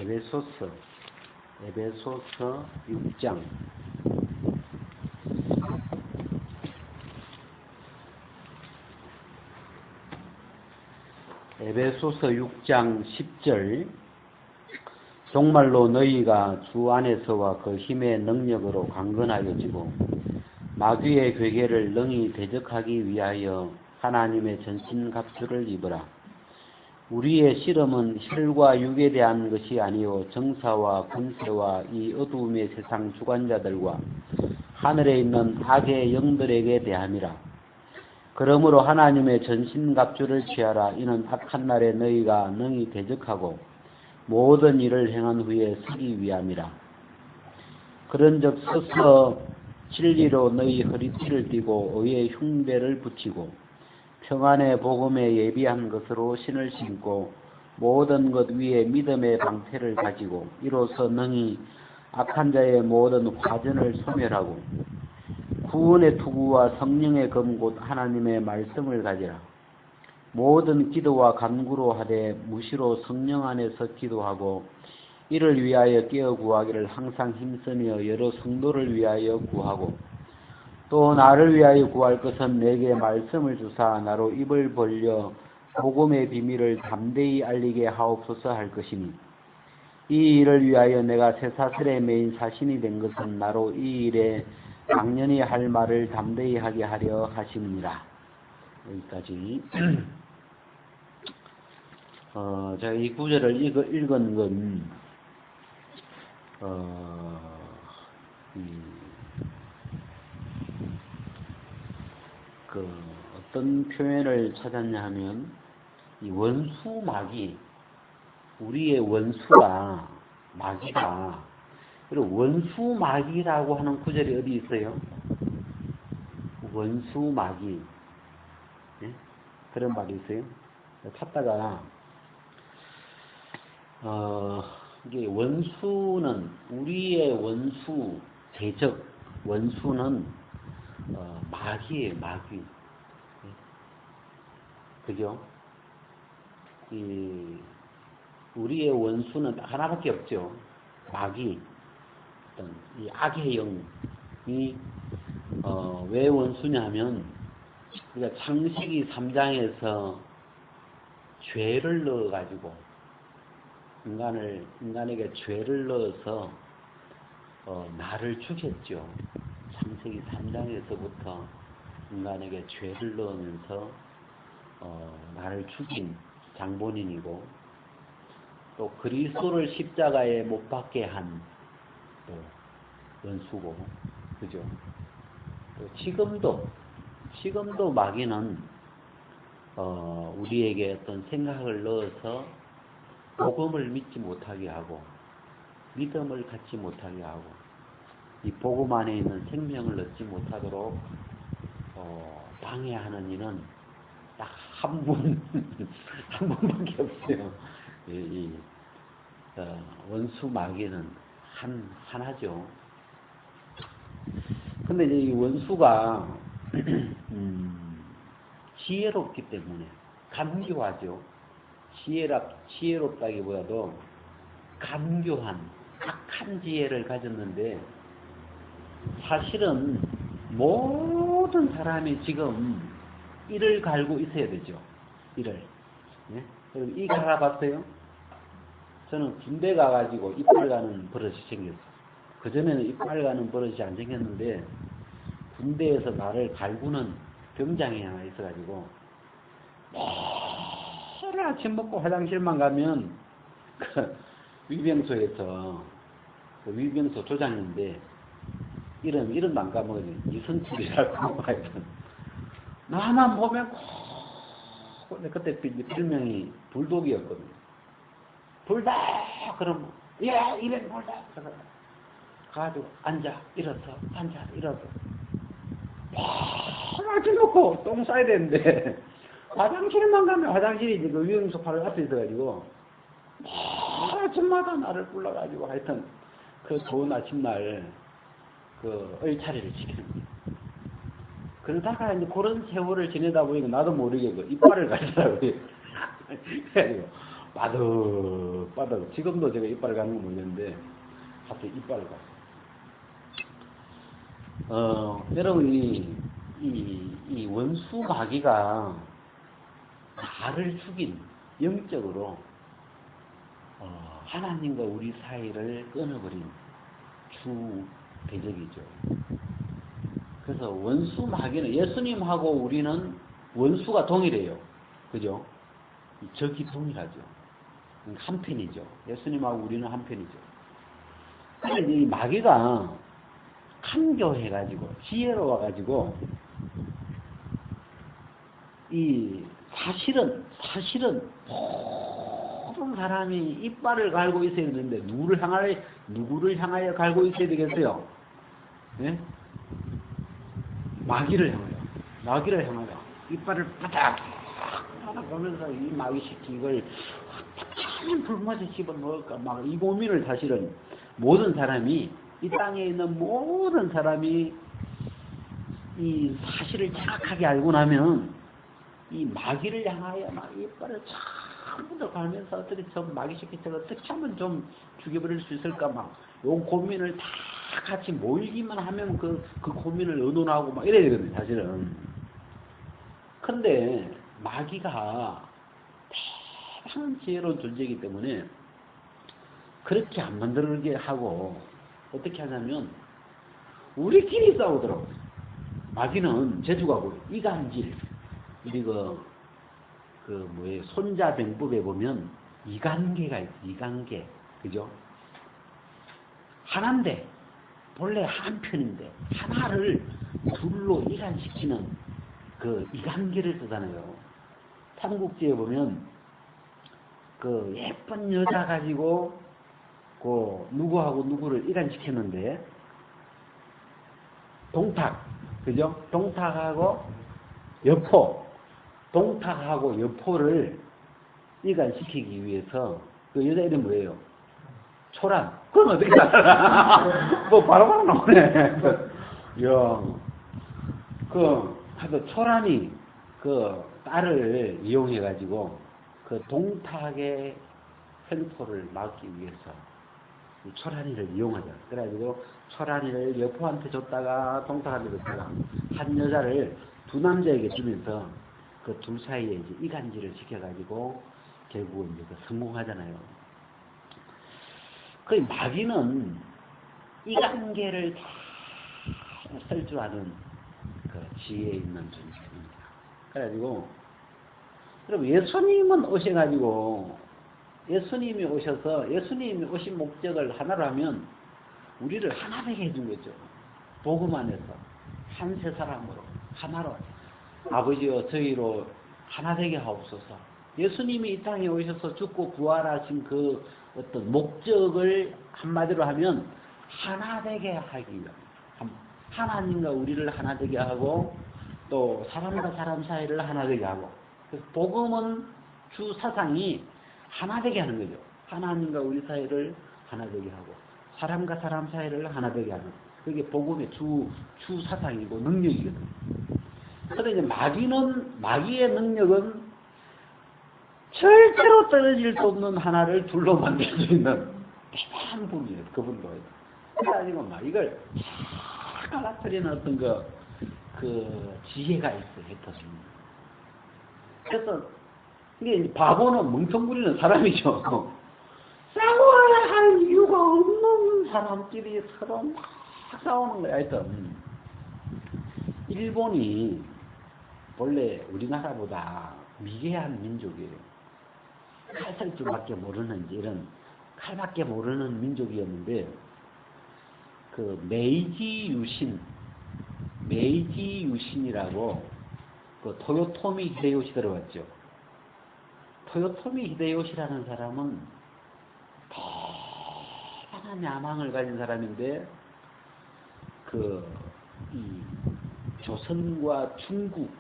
에베소서 6장. 에베소서 6장 10절. 정말로 너희가 주 안에서와 그 힘의 능력으로 강건하여지고 마귀의 괴계를 능히 대적하기 위하여 하나님의 전신갑주를 입으라. 우리의 씨름은 혈과 육에 대한 것이 아니요 정사와 권세와 이 어두움의 세상 주관자들과 하늘에 있는 악의 영들에게 대함이라. 그러므로 하나님의 전신갑주를 취하라. 이는 악한 날에 너희가 능히 대적하고 모든 일을 행한 후에 서기 위함이라. 그런즉 서서 진리로 너희 허리띠를 띠고 의의 흉배를 붙이고 평안의 복음에 예비한 것으로 신을 신고 모든 것 위에 믿음의 방패를 가지고 이로써 능히 악한 자의 모든 화전을 소멸하고 구원의 투구와 성령의 검 곧 하나님의 말씀을 가지라. 모든 기도와 간구로 하되 무시로 성령 안에서 기도하고 이를 위하여 깨어 구하기를 항상 힘쓰며 여러 성도를 위하여 구하고 또 나를 위하여 구할 것은 내게 말씀을 주사 나로 입을 벌려 복음의 비밀을 담대히 알리게 하옵소서 할 것이니 이 일을 위하여 내가 쇠사슬에 매인 사신이 된 것은 나로 이 일에 당연히 할 말을 담대히 하게 하려 하심이니라. 여기까지. 제가 이 구절을 읽은 건 어떤 표현을 찾았냐 하면 이 원수 마귀, 우리의 원수가 마귀다. 그리고 원수 마귀라고 하는 구절이 어디 있어요? 원수 마귀. 네? 그런 말이 있어요. 찾다가 이게 원수는 우리의 원수, 대적 원수는 마귀예요, 마귀. 그죠? 우리의 원수는 하나밖에 없죠. 마귀. 어떤 이 악의 영이 왜 원수냐 하면 우리가 창세기 3장에서 죄를 넣어가지고 인간에게 죄를 넣어서 나를 죽였죠. 창세기 3장에서부터 인간에게 죄를 넣으면서 나를 죽인 장본인이고 또 그리스도를 십자가에 못 박게 한 또 원수고, 그죠? 또 지금도 마귀는 우리에게 어떤 생각을 넣어서 복음을 믿지 못하게 하고 믿음을 갖지 못하게 하고 이 복음 안에 있는 생명을 얻지 못하도록 방해하는 이는 딱 한 분밖에 없어요. 원수 마귀는 하나죠. 근데 이제 이 원수가 지혜롭기 때문에 간교하죠. 지혜롭다기보다도 간교한 악한 지혜를 가졌는데 사실은 모든 사람이 지금 이를 갈고 있어야 되죠. 이를. 네? 여러분 이 갈아봤어요? 저는 군대 가가지고 이빨 가는 버릇이 생겼어요. 그전에는 이빨 가는 버릇이 안 생겼는데 군대에서 나를 갈구는 병장이 하나 있어가지고 매일 아침 먹고 화장실만 가면 그 위병소에서 위병소 조장인데 이름도 안 까먹어요. 이선출이라고 하여튼 나만 보면 그때 별명이 불독이었거든요. 불독! 그럼 예! 이래 불독! 가가지고 앉아 일어서 앉아 일어서 아침 먹고 똥 싸야 되는데 화장실만 가면 화장실이 이제 그 위험소 바로 앞에 있어가지고 아침마다 나를 불러가지고 하여튼 그 좋은 아침날 그 의차례를 지키는 거예요. 그러다가 이제 그런 세월을 지내다 보니까 나도 모르게 그 이빨을 가지더라고요. 그래가지고 빠득빠득. 지금도 제가 이빨을 가는 거 모르겠는데 갑자기 이빨을 갔어요. 여러분이 이 원수 마귀가 나를 죽인 영적으로 하나님과 우리 사이를 끊어버린 주 대적이죠. 그래서 원수 마귀는 예수님하고 우리는 원수가 동일해요. 그죠? 적이 동일하죠. 한편이죠. 예수님하고 우리는 한편이죠. 그런데 이 마귀가 간교해가지고 지혜로워가지고 이 사실은 모든 사람이 이빨을 갈고 있어야 되는데 누구를 향하여 갈고 있어야 되겠어요? 네? 마귀를 향하여 이빨을 바닥 가면서 이 마귀 새끼 이걸 어떻게 불못에 집어넣을까 막 이 고민을 사실은 모든 사람이 이 땅에 있는 모든 사람이 이 사실을 정확하게 알고 나면 이 마귀를 향하여 막 이빨을 전부 다 갈면서 어떻게 저 마귀 새끼 저거 어떻게 하면 좀 죽여버릴 수 있을까 막 요 고민을 다 같이 모이기만 하면 그 고민을 의논하고 막 이래야 되거든요 사실은. 근데 마귀가 대단한 지혜로운 존재이기 때문에 그렇게 안 만들게 하고 어떻게 하냐면 우리끼리 싸우더라고요. 마귀는 재주가고 이간질 우리 손자병법에 보면 이간계가 있어. 이간계 그죠? 하나인데 본래 한 편인데 하나를 둘로 이간시키는 그 이간계를 쓰잖아요. 삼국지에 보면 그 예쁜 여자 가지고 그 누구하고 누구를 이간시켰는데 동탁 그죠? 동탁하고 여포 동탁하고 여포를 이간시키기 위해서 그 여자 이름 뭐예요? 초란. 그건 어떻게 알아? 뭐 바로바로 나오네. 하여튼 초란이 그 딸을 이용해가지고 그 동탁의 횡포를 막기 위해서 초란이를 이용하자. 그래가지고 초란이를 여포한테 줬다가 동탁한테 줬다가 한 여자를 두 남자에게 주면서 그 둘 사이에 이제 이간질을 시켜가지고 결국은 이제 성공하잖아요. 그 마귀는 이간계를 다 쓸 줄 아는 그 지혜 있는 존재입니다. 그래가지고 여러분 예수님은 오셔가지고 예수님이 오셔서 예수님이 오신 목적을 하나로 하면 우리를 하나 되게 해준 거죠. 복음 안에서 한 세 사람으로 하나로 아버지여 저희로 하나 되게 하옵소서. 예수님이 이 땅에 오셔서 죽고 부활하신 그 어떤 목적을 한마디로 하면 하나 되게 하기 위함. 하나님과 우리를 하나 되게 하고 또 사람과 사람 사이를 하나 되게 하고. 그래서 복음은 주 사상이 하나 되게 하는 거죠. 하나님과 우리 사이를 하나 되게 하고 사람과 사람 사이를 하나 되게 하는. 그게 복음의 주 사상이고 능력이거든요. 그런데 이제 마귀의 능력은 절대로 떨어질 수 없는 하나를 둘로 만들 수 있는 대단한 분이에요. 그분도. 그래가지고 막 이걸 다 갈라뜨리는 어떤 그 지혜가 있어요. 그래서 이게 바보는 멍텅구리는 사람이죠. 싸워야 할 이유가 없는 사람끼리 서로 막 싸우는 거야. 하여튼 일본이 원래 우리나라보다 미개한 민족이에요. 칼살줄밖에 모르는 이런 칼밖에 모르는 민족이었는데 그 메이지 유신이라고 그 토요토미 히데요시 들어봤죠. 토요토미 히데요시라는 사람은 대단한 야망을 가진 사람인데 이 조선과 중국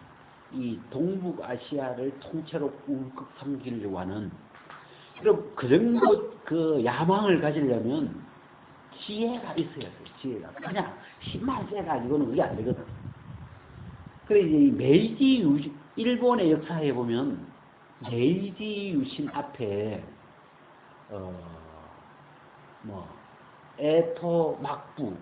이 동북아시아를 통째로 꿀꺽 삼기려고 하는 그럼 그 정도 그 야망을 가지려면 지혜가 있어야 돼요. 지혜가 그냥 힘만 세가지고는 그게 안 되거든. 그래 이제 이 메이지 일본의 역사에 보면 메이지 유신 앞에 에토 막부,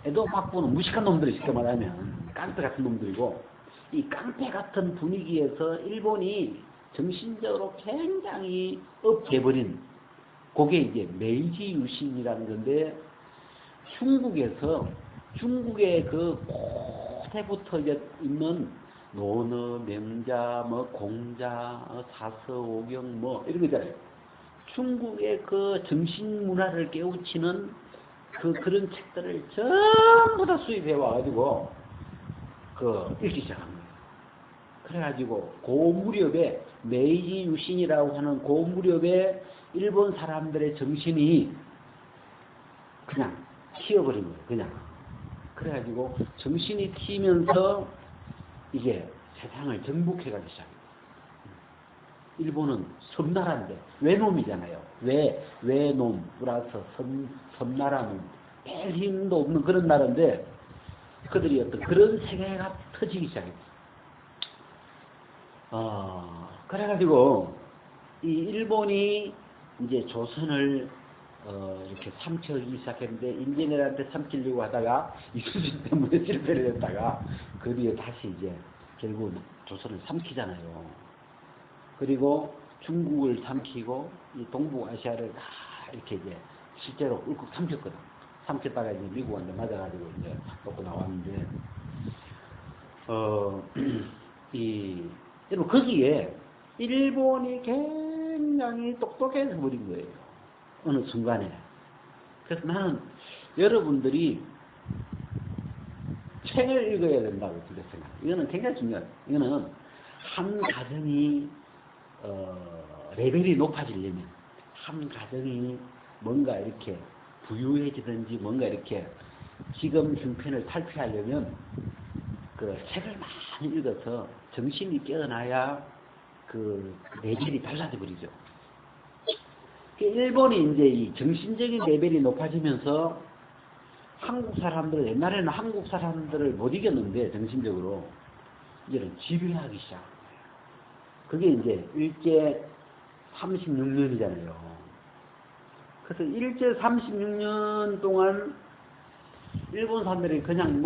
에도 막부는 무식한 놈들이 쉽게 말하면 깡패 같은 놈들이고, 이 깡패 같은 분위기에서 일본이 정신적으로 굉장히 업돼버린, 그게 이제 메이지 유신이라는 건데, 중국의 그 고대부터 이제 있는 논어, 명자, 공자, 사서오경 이런 거 있잖아요. 중국의 그 정신 문화를 깨우치는 그런 책들을 전부 다 수입해 와가지고 읽기 시작한 거예요. 그래가지고 그 무렵에 메이지 유신이라고 하는 그 무렵에 일본 사람들의 정신이 그냥 튀어버린 거예요. 그냥. 그래가지고 정신이 튀면서 이게 세상을 정복해가기 시작해요. 일본은 섬나라인데 외놈이잖아요. 외놈 플러스 섬나라는 별 힘도 없는 그런 나라인데 그들이 어떤 그런 세계가 터지기 시작했어요. 그래가지고 이 일본이 이제 조선을 이렇게 삼키기 시작했는데 임진왜란때 삼키려고 하다가 이순신 때문에 실패를 했다가 그 뒤에 다시 이제 결국 조선을 삼키잖아요. 그리고 중국을 삼키고 이 동북아시아를 다 이렇게 이제 실제로 울컥 삼켰거든. 삼켰다가 이제 미국한테 맞아가지고 이제 놓고 나왔는데 여러분 거기에 일본이 굉장히 똑똑해서 버린 거예요. 어느 순간에. 그래서 나는 여러분들이 책을 읽어야 된다고 그랬어요. 이거는 굉장히 중요해요. 이거는 한 가정이 레벨이 높아지려면 한 가정이 뭔가 이렇게 부유해지든지 뭔가 이렇게 지금 형편을 탈피하려면 그 책을 많이 읽어서 정신이 깨어나야 그 레벨이 달라져 버리죠. 일본이 이제 이 정신적인 레벨이 높아지면서 한국 사람들, 옛날에는 한국 사람들을 못 이겼는데 정신적으로 이제는 지배하기 시작한 거예요. 그게 이제 일제 36년이잖아요. 그래서 일제 36년 동안 일본 사람들이 그냥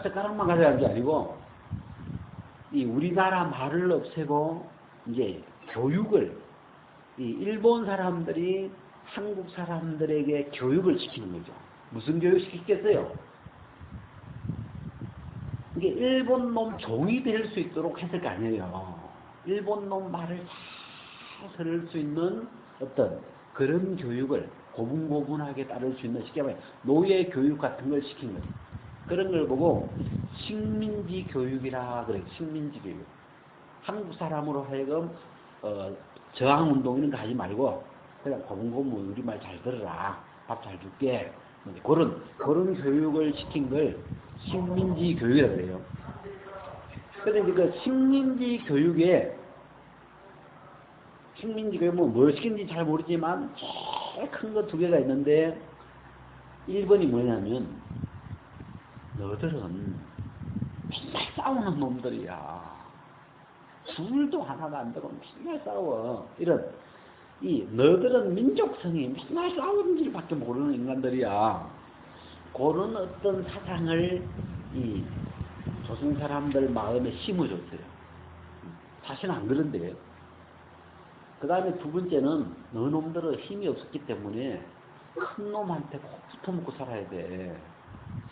숟가락만 가져간 게 아니고 이 우리나라 말을 없애고 이제 교육을 이 일본 사람들이 한국 사람들에게 교육을 시키는 거죠. 무슨 교육 시키겠어요? 이게 일본 놈 종이 될 수 있도록 했을 거 아니에요. 일본 놈 말을 잘 들을 수 있는 어떤 그런 교육을 고분고분하게 따를 수 있는 쉽게 말해 노예 교육 같은 걸 시킨 거죠. 그런 걸 보고 식민지 교육이라 그래요. 식민지 교육. 한국 사람으로 하여금 저항운동 이런 거 하지 말고 그냥 고분고분 우리 말 잘 들어라. 밥 잘 줄게. 그런 교육을 시킨 걸 식민지 교육이라고 그래요. 그런데 그 식민지 교육에 뭘 시킨지 잘 모르지만 제일 큰 거 두 개가 있는데 1번이 뭐냐면 너들은 맨날 싸우는 놈들이야. 둘도 하나도 안 되고 맨날 싸워. 너들은 민족성이 맨날 싸우는 일밖에 모르는 인간들이야. 그런 어떤 사상을 이 조선 사람들 마음에 심어줬어요. 사실은 안 그런데. 그 다음에 두 번째는 너놈들은 힘이 없었기 때문에 큰 놈한테 꼭 붙어먹고 살아야 돼.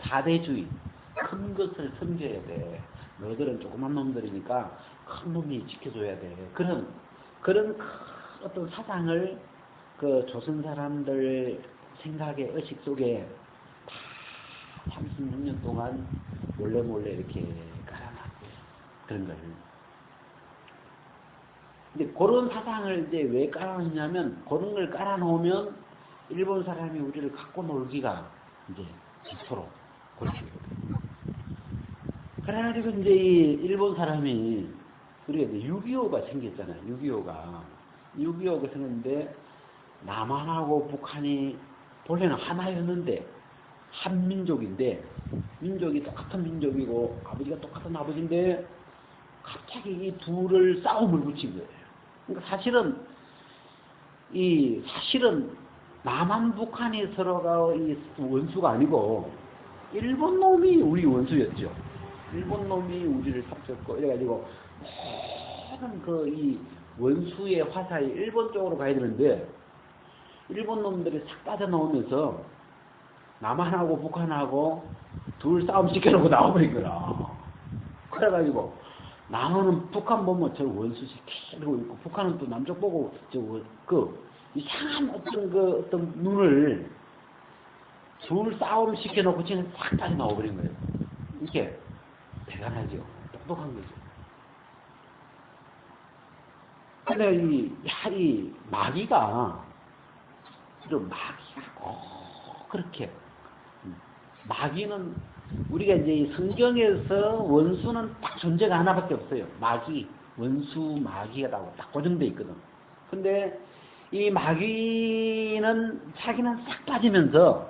사대주의. 큰 것을 섬겨야 돼. 너희들은 조그만 놈들이니까 큰 놈이 지켜줘야 돼. 그런 어떤 사상을 그 조선 사람들 생각의 의식 속에 다 36년 동안 몰래 이렇게 깔아놨고요. 그런 걸. 근데 그런 사상을 이제 왜 깔아놓냐면 그런 걸 깔아놓으면 일본 사람이 우리를 갖고 놀기가 이제 좋도록 그렇게 되거든요. 그래가지고 이제 이 일본 사람이 우리가 이제 6.25가 생겼잖아요. 6.25가 생겼는데 남한하고 북한이 본래는 하나였는데 한민족인데 민족이 똑같은 민족이고 아버지가 똑같은 아버지인데 갑자기 이 둘을 싸움을 붙인 거예요. 그러니까 사실은 남한 북한이 서로가 이 원수가 아니고 일본 놈이 우리 원수였죠. 일본 놈이 우리를 삽쳤고 이래가지고 모든 이 원수의 화살이 일본 쪽으로 가야 되는데 일본 놈들이 싹 빠져나오면서 남한하고 북한하고 둘 싸움 시켜놓고 나와버린 거라. 그래가지고 남한은 북한 보면 저 원수 시키고 있고 북한은 또 남쪽 보고 이상한 어떤 눈을 둘 싸움 시켜놓고 지금 싹 빠져나와버린 거예요. 이게 대단하죠. 똑똑한 거죠. 근데 이 마귀가 그렇게 마귀는 우리가 이제 성경에서 원수는 딱 존재가 하나밖에 없어요. 마귀, 원수, 마귀라고 딱 고정돼 있거든. 근데 이 마귀는 자기는 싹 빠지면서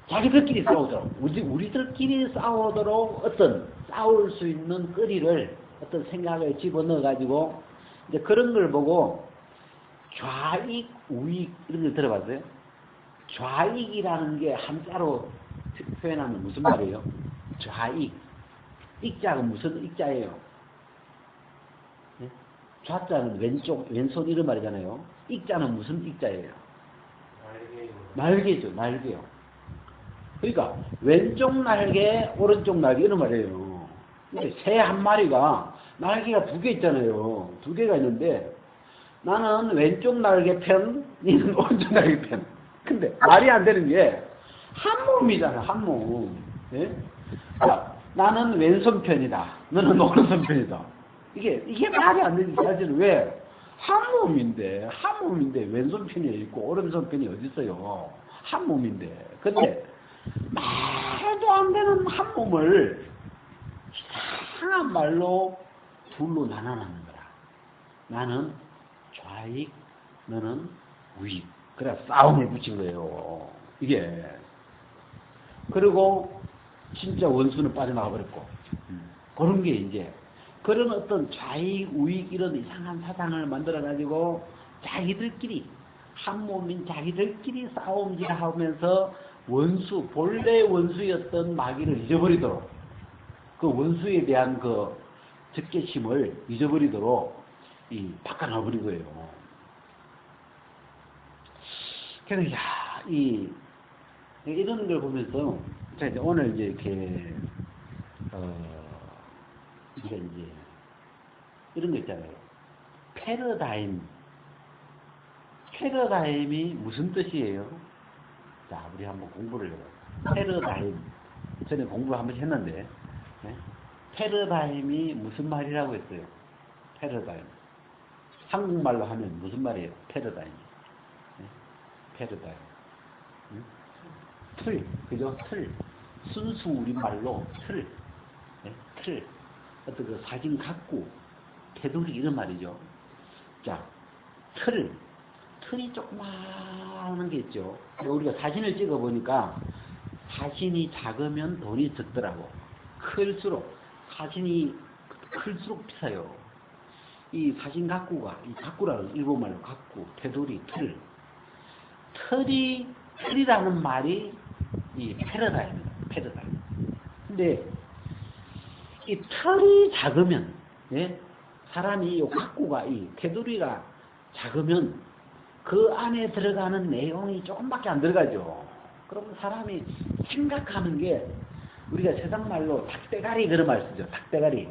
자기들끼리 싸우도록 우리들끼리 싸우도록 싸울 수 있는 거리를 어떤 생각을 집어넣어 가지고 이제 그런 걸 보고 좌익, 우익 이런 걸 들어봤어요? 좌익이라는 게 한자로 표현하면 무슨 말이에요? 좌익. 익자가 무슨 익자예요? 네? 좌자는 왼손 이런 말이잖아요. 익자는 무슨 익자예요? 날개죠, 날개요. 그러니까 왼쪽 날개, 오른쪽 날개 이런 말이에요. 새 한 마리가 날개가 2개 있잖아요. 2개가 있는데 나는 왼쪽 날개 편, 니는 오른쪽 날개 편. 근데 말이 안 되는 게 한 몸이잖아, 한 몸. 예? 나는 왼손 편이다. 너는 오른손 편이다. 이게 말이 안 되지, 사실은. 왜? 한 몸인데 왼손 편이 있고 오른손 편이 어디 있어요? 한 몸인데. 근데 말도 안 되는 한 몸을 이상한 말로 둘로 나눠놓는 거라. 나는 좌익, 너는 우익. 그래 싸움을 붙인 거예요. 이게. 그리고 진짜 원수는 빠져나가 버렸고. 그런 게 이제 그런 어떤 좌익, 우익 이런 이상한 사상을 만들어 가지고 자기들끼리 한 몸인 자기들끼리 싸움질하면서 본래 원수였던 마귀를 잊어버리도록 그 원수에 대한 그 적개심을 잊어버리도록 바꿔놔버린 거예요. 그래서 이런 걸 보면서 자 이제 오늘 이제 이렇게 이게 이제 이런 거 있잖아요. 패러다임이 무슨 뜻이에요? 자, 우리 한번 공부를 해봐요. 패러다임. 전에 공부를 한번 했는데 네? 패러다임이 무슨 말이라고 했어요? 패러다임. 한국말로 하면 무슨 말이에요? 패러다임. 네? 패러다임. 응? 틀, 그죠? 틀. 순수 우리말로 틀. 네? 틀. 어떤 그 사진 갖고 테두리 이런 말이죠. 자, 틀이 조그마한 게 있죠. 우리가 사진을 찍어 보니까 사진이 작으면 돈이 적더라고. 사진이 클수록 비싸요. 이 사진 가꾸가, 이 가꾸라는 일본말로 가꾸, 테두리, 틀이라는 말이 이 패러다임입니다. 패러다임. 근데 이 틀이 작으면, 예? 사람이 이 가꾸가, 이 테두리가 작으면 그 안에 들어가는 내용이 조금밖에 안 들어가죠. 그러면 사람이 생각하는 게 우리가 세상 말로 닭대가리 그런 말 쓰죠. 닭대가리.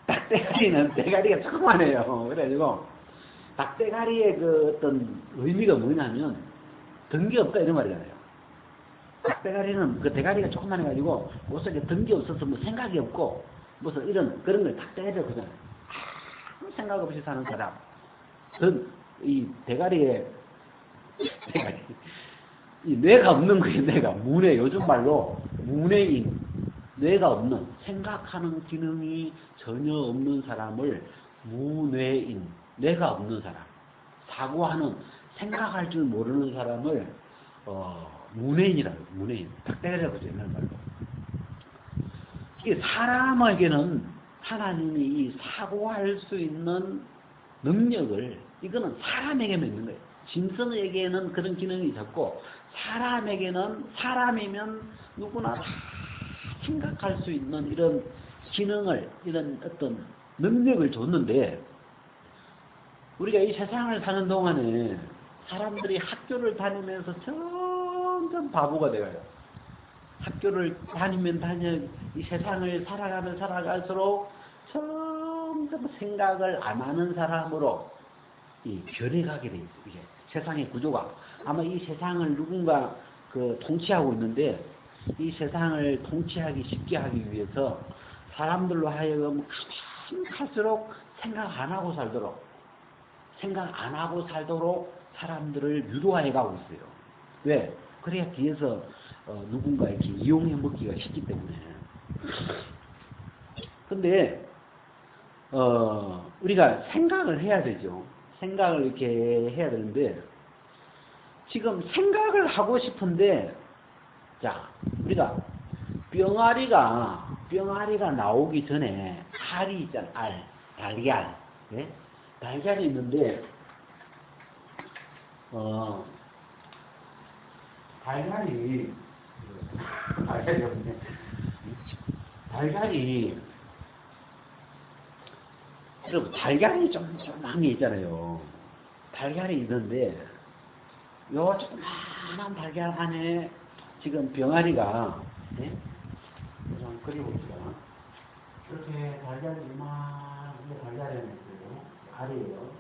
닭대가리는 대가리가 조그만해요. 그래가지고 닭대가리의 그 어떤 의미가 뭐냐면 등기 없다 이런 말이잖아요. 닭대가리는 그 대가리가 조그만해가지고 무슨 등기 없어서 뭐 생각이 없고 무슨 이런 그런 걸 닭대가리라고 그러잖아요. 아무 생각 없이 사는 사람. 이 대가리 이 뇌가 없는 거예요. 뇌가 문외, 요즘 말로 문외인, 뇌가 없는, 생각하는 기능이 전혀 없는 사람을 문외인, 뇌가 없는 사람, 사고하는, 생각할 줄 모르는 사람을 문외인이라고 해요. 문외인, 닭대가리라고 하죠. 옛날 말로. 이게 사람에게는 하나님이 이 사고할 수 있는 능력을, 이거는 사람에게만 있는 거예요. 짐승에게는 그런 기능이 적고, 사람에게는, 사람이면 누구나 다 생각할 수 있는 이런 기능을, 이런 어떤 능력을 줬는데, 우리가 이 세상을 사는 동안에 사람들이 학교를 다니면서 점점 바보가 되어요. 학교를 다니면 이 세상을 살아갈수록 점점 생각을 안 하는 사람으로 변해가게 돼 있어요. 이게 세상의 구조가. 아마 이 세상을 누군가 통치하고 있는데, 이 세상을 통치하기 쉽게 하기 위해서 사람들로 하여금 갈수록 생각 안 하고 살도록 사람들을 유도해 가고 있어요. 왜? 그래야 뒤에서 누군가 이렇게 이용해 먹기가 쉽기 때문에. 근데 우리가 생각을 해야 되죠. 생각을 이렇게 해야 되는데, 지금 생각을 하고 싶은데, 자, 우리가 병아리가 나오기 전에 알이 있잖아. 달걀. 예? 달걀이 있는데, 달걀이 여러분, 달걀이 조그만 게 있잖아요. 달걀이 있는데, 요 조그만한 달걀 안에 지금 병아리가, 네? 좀 그려봅시다. 이렇게 달걀이 이만한 달걀이 있어요. 알이에요.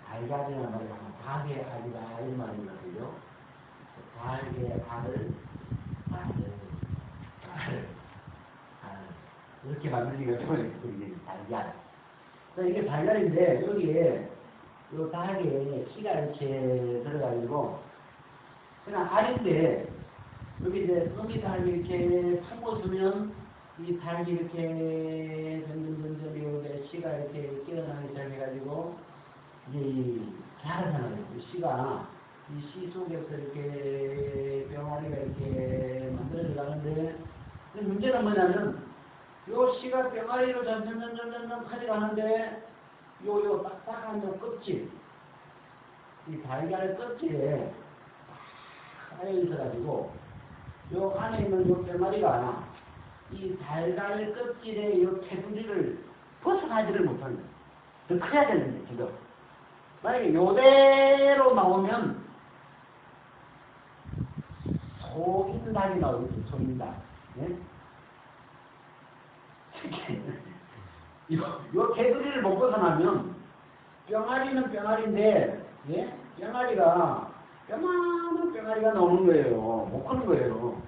달걀이란 말이 닭의 알이다, 이런 말이거든요. 닭의 알을, 이렇게 만들기가 좀 달걀. 이게 달걀인데, 여기에, 요 닭에 씨가 이렇게 들어가지고, 그냥 알인데, 여기 이제 음이 닭이 이렇게 품어주면, 이 닭이 이렇게 점점 여기 씨가 이렇게 깨어나기 시작해가지고, 이제 자라잖아요. 이 씨가, 이 씨 속에서 이렇게 병아리가 이렇게 만들어져 가는데, 문제는 뭐냐면, 요 씨가 병아리로 점점 커져가는데, 요 딱딱한 요 껍질, 이 달걀 껍질에 쌓여 있어가지고, 요 안에 있는 요 병아리가 이 달걀 껍질의 요 테두리를 벗어나지를 못하는 거예요. 더 커야 되는데, 지금. 만약에 요대로 나오면, 소인닭이 나오겠죠, 소인닭. 예? 요 테두리를 못 벗어나면, 병아리는 병아리인데, 예? 요만한 병아리가 나오는 거예요. 못 크는 거예요.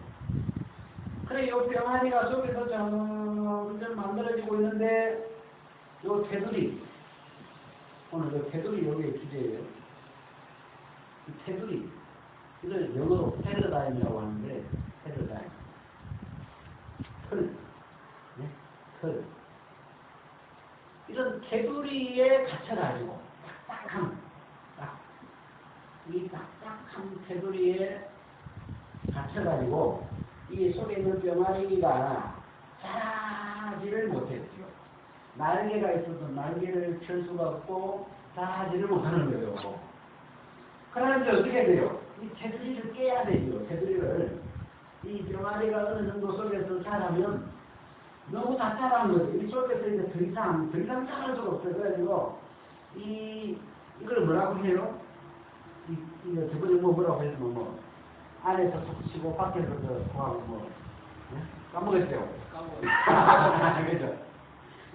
그래, 요 병아리가 속에서 점점 만들어지고 있는데, 요 테두리, 오늘 요 테두리 여기에 주제예요. 이 테두리, 이걸 영어로 패러다임이라고 하는데, 패러다임. 틀, 네? 틀. 이런 테두리에 갇혀가지고, 이 딱딱한 테두리에 갇혀가지고, 이 속에 있는 병아리가 자라지를 못했죠. 날개가 있어서 날개를 펼 수가 없고, 자라지를 못하는 거예요. 그러면 어떻게 돼요? 이 테두리를 깨야 되죠. 테두리를. 이 병아리가 어느 정도 속에서 자라면, 너무 다 자라는 거죠. 이 속에서 이제 더 이상 자랄 수가 없어요. 그래가지고, 이걸 뭐라고 해요? 이거 저번에 뭐라고 했으면 안에서 속 치고 밖에서 통하고 네? 까먹었어요. 그죠?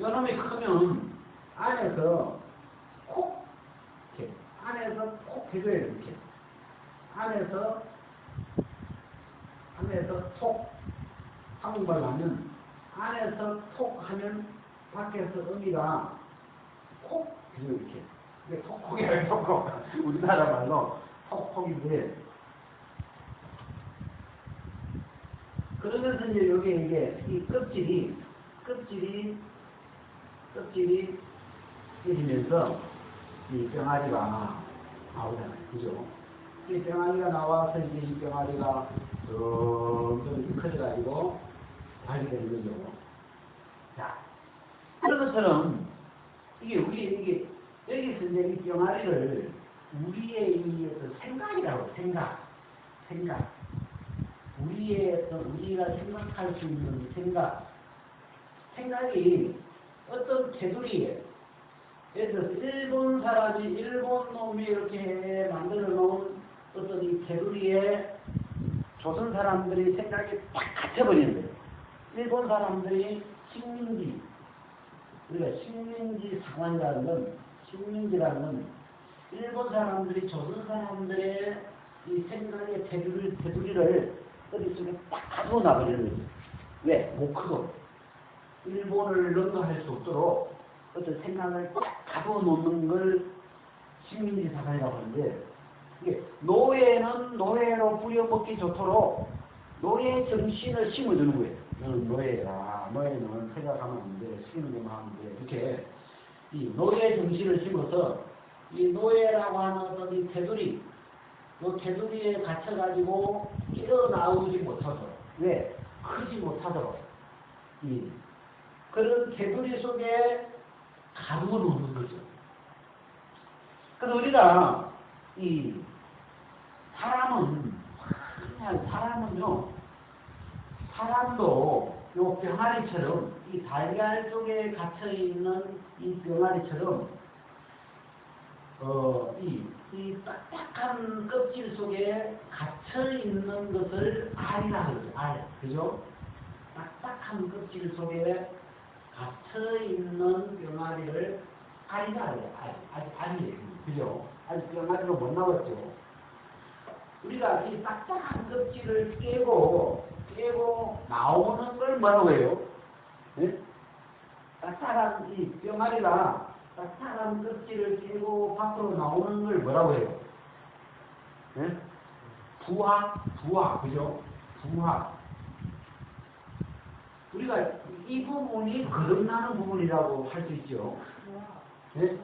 요놈이 크면 안에서 콕, 이렇게. 안에서 콕 해줘야 돼요. 이렇게. 안에서 톡, 한국말 하면, 안에서 톡 하면, 밖에서 의미가 콕 해줘요. 이렇게. 이게 톡콕이 아니라 톡콕. 우리나라 말로 톡콕인데, 그러면서 이제 여기 이 껍질이 깨지면서 이 병아리가 나오잖아요. 그죠? 이 병아리가 나와서 이제 이 병아리가 점점 커져가지고 발이 되는 거죠. 자, 그런 것처럼 이게 이게 여기서 이제 이 병아리를 우리의 이 어떤 생각이라고 생각. 우리의 어떤 우리가 생각할 수 있는 생각이 어떤 테두리에 예를 들어서 일본 놈이 이렇게 만들어 놓은 어떤 이 테두리에 조선 사람들이 생각이 딱 갇혀버리는 거예요. 일본 사람들이 식민지 상황이라는 건, 식민지라는 건 일본 사람들이 조선 사람들의 이 생각의 테두리를 머릿속에 딱 가지고 나버리는 거죠. 왜? 못 크고 일본을 능가할 수 없도록 어떤 생각을 딱 가지고 놓는 걸 식민지 사상이라고 하는데, 이게 노예는 노예로 부려먹기 좋도록 노예 정신을 심어주는 거예요. 너는 노예라. 노예는 생각하면 안 돼. 시키는 것만 하면 돼. 이렇게 이 노예 정신을 심어서 이 노예라고 하는 어떤 이 테두리, 이 테두리에 갇혀가지고 일어나오지 못하도록, 왜? 크지 못하도록 이 그런 테두리 속에 가두어 놓는 거죠. 그래서 우리가 이 사람도 요 병아리처럼 이 달걀 속에 갇혀 있는 이 병아리처럼 이 딱딱한 껍질 속에 갇혀 있는 것을 알이라 그러죠. 알, 그죠? 딱딱한 껍질 속에 갇혀 있는 병아리를 알이라 그래요. 알이에요. 그죠? 아직 병아리로 못 나왔죠. 우리가 이 딱딱한 껍질을 깨고 나오는 걸 뭐라고 해요? 네? 딱딱한 이 병아리가 딱딱한 껍질을 깨고 밖으로 나오는 걸 뭐라고 해요? 네? 부화, 그죠? 부화. 우리가 이 부분이 거듭나는 부분이라고 할 수 있죠. 네?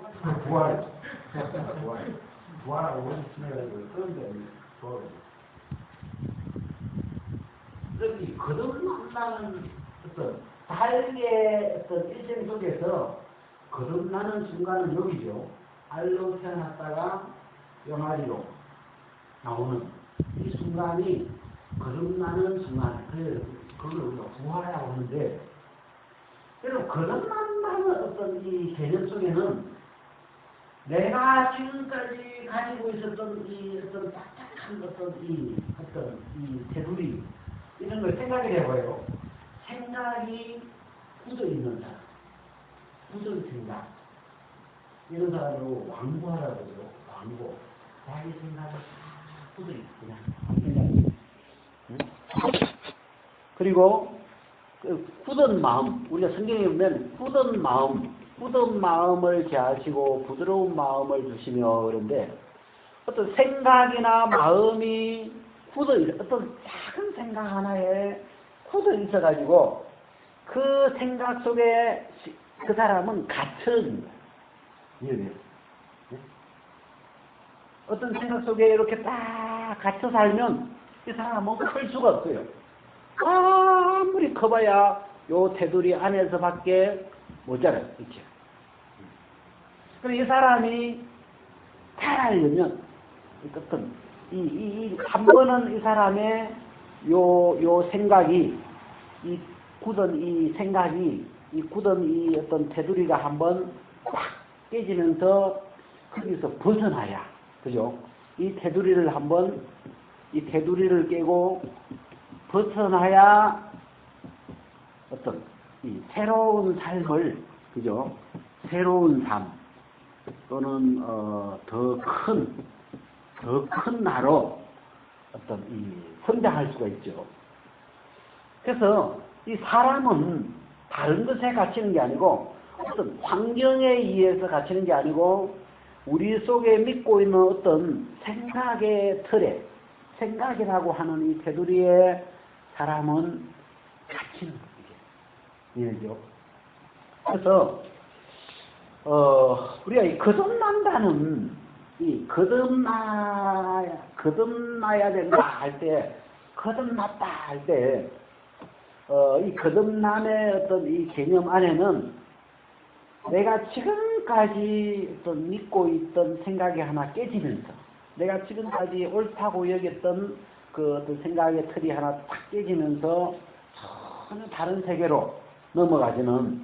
부활하고 신뢰가지고 그런데 이 거듭난다는 어떤 달의 어떤 일생 속에서 거듭나는 순간은 여기죠. 알로 태어났다가 병아리로 나오는 이 순간이 거듭나는 순간. 그걸 우리가 부활이라고 하는데, 그리고 거듭난다는 어떤 이 개념 속에는 내가 지금까지 가지고 있었던 이 어떤 딱딱한 어떤 이 테두리 이런 걸 생각을 해봐요. 생각이 굳어 있는 사람, 굳은 생각 이런 사람으로 완고하라고 그러죠. 완고. 자기 생각이 다 굳어 있어 그냥 생각이. 그리고 그 굳은 마음, 우리가 성경에 보면 굳은 마음을 개하시고 부드러운 마음을 주시며 그런데 어떤 생각이나 마음이 굳어 있어, 어떤 작은 생각 하나에 굳어 있어가지고 그 생각 속에 그 사람은 갇혀진 거예요. 어떤 생각 속에 이렇게 딱 갇혀 살면 이 사람은 클 수가 없어요. 아무리 커봐야 요 테두리 안에서밖에 못 자라요. 이렇게. 그럼 이 사람이 살아려면 어떤 한 번은 이 사람의 요 생각이 이 굳은 이 생각이 이 굳은 이 어떤 테두리가 한번 꽉 깨지면서 거기서 벗어나야, 그죠? 이 테두리를 한번 이 테두리를 깨고 벗어나야 어떤 이 새로운 삶을, 그죠? 새로운 삶 또는 더 큰 나로 어떤 이 성장할 수가 있죠. 그래서 이 사람은 다른 것에 갇히는 게 아니고 어떤 환경에 의해서 갇히는 게 아니고 우리 속에 믿고 있는 어떤 생각의 틀에, 생각이라고 하는 이 테두리에 사람은 갇히는 거예요. 이해죠? 그래서 우리가 이 거듭난다는 이 거듭나야 된다 할 때, 거듭났다 할 때, 이 거듭남의 어떤 이 개념 안에는 내가 지금까지 어떤 믿고 있던 생각이 하나 깨지면서, 내가 지금까지 옳다고 여겼던 그 어떤 생각의 틀이 하나 딱 깨지면서 전혀 다른 세계로 넘어가지는